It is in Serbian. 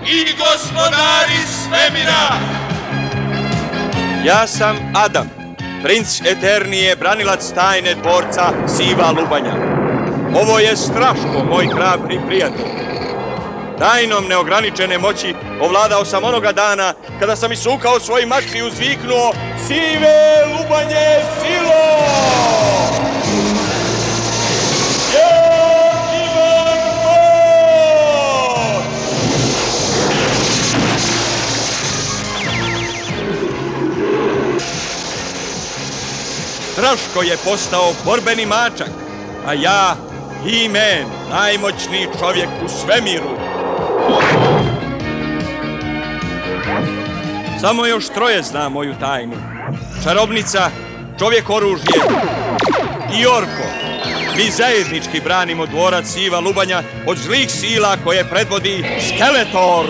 i gospodari svemira. Ja sam Adam, princ Eternije, branilac tajne dvorca Siva Lubanja. Ovo je Straško, moj hrabri prijatelj. Tajnom neograničene moći ovladao sam onoga dana kada sam isukao svoj mač i uzviknuo: Sive Lubanje, silo! Straško je postao borbeni mačak, a ja, He-Man, najmoćniji čovjek u svemiru. Samo još troje zna moju tajnu. Čarobnica, čovjek oružje i Orko. Mi zajednički branimo dvorac Siva Lubanja od zlih sila koje predvodi Skeletor.